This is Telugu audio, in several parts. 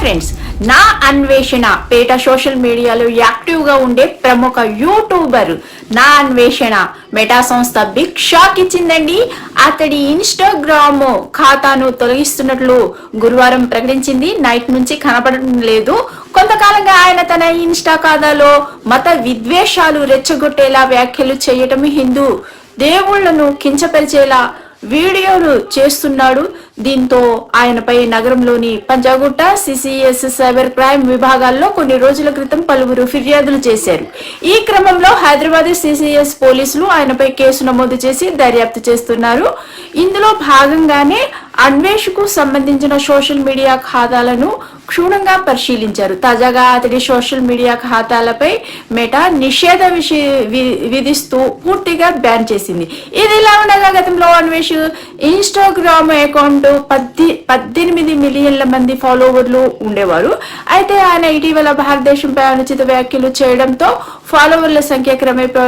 ఫ్రెండ్స్, నా అన్వేషణ పేట సోషల్ మీడియాలో యాక్టివ్ గా ఉండే ప్రముఖ యూట్యూబర్ నా అన్వేషణ మెటా సంస్థ బిగ్ షాక్ ఇచ్చిందండి. అతడి ఇన్స్టాగ్రామ్ ఖాతాను తొలగిస్తున్నట్లు గురువారం ప్రకటించింది. నైట్ నుంచి కనపడడం లేదు. కొంతకాలంగా ఆయన తన ఇన్స్టా ఖాతాలో మత విద్వేషాలు రెచ్చగొట్టేలా వ్యాఖ్యలు చేయటం, హిందూ దేవుళ్లను కించపరిచేలా వీడియోలు చేస్తున్నాడు. దీంతో ఆయనపై నగరంలోని పంజాగుట్ట, సిసిఎస్, సైబర్ క్రైమ్ విభాగాల్లో కొన్ని రోజుల క్రితం పలువురు ఫిర్యాదులు చేశారు. ఈ క్రమంలో హైదరాబాద్ సిసిఎస్ పోలీసులు ఆయనపై కేసు నమోదు చేసి దర్యాప్తు చేస్తున్నారు. ఇందులో భాగంగానే అన్వేషకు సంబంధించిన సోషల్ మీడియా ఖాతాలను క్షుణ్ణంగా పరిశీలించారు. తాజాగా అతడి సోషల్ మీడియా ఖాతాలపై మెటా నిషేధ విధిస్తూ పూర్తిగా బ్యాన్ చేసింది. ఇది ఇలా ఉండగా గతంలో అన్వేష్ ఇన్స్టాగ్రామ్ అకౌంట్ 18 మిలియన్ల మంది ఫాలోవర్లు ఉండేవారు. అయితే ఆయన ఇటీవల భారతదేశంపై అనుచిత వ్యాఖ్యలు చేయడంతో ఫాలోవర్ల సంఖ్య క్రమేపీ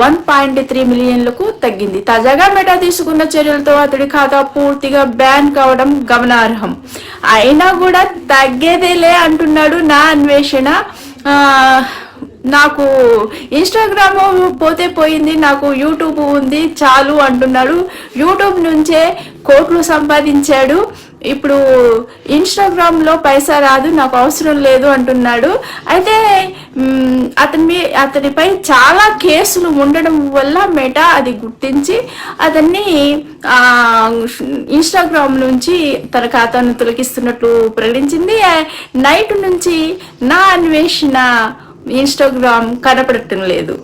1.3 మిలియన్లకు తగ్గింది. తాజాగా మెటా తీసుకున్న చర్యలతో అతడి ఖాతా పూర్తిగా బ్యాన్ కావడం గమనార్హం. అయినా కూడా తగ్గేదేలే అంటున్నాడు నా అన్వేషణ. నాకు ఇన్స్టాగ్రామ్ పోతే పోయింది, నాకు యూట్యూబ్ ఉంది చాలు అంటున్నాడు. యూట్యూబ్ నుంచే కోట్లు సంపాదించాడు. ఇప్పుడు ఇన్స్టాగ్రామ్ లో పైసా రాదు, నాకు అవసరం లేదు అంటున్నాడు. అయితే అతనిపై చాలా కేసులు ఉండడం వల్ల మెటా అది గుర్తించి అతన్ని ఇన్స్టాగ్రామ్ నుంచి తన ఖాతాను తొలగిస్తున్నట్లు ప్రకటించింది. నైట్ నుంచి నా అన్వేషణ ఇన్స్టాగ్రామ్ కనపడటం లేదు.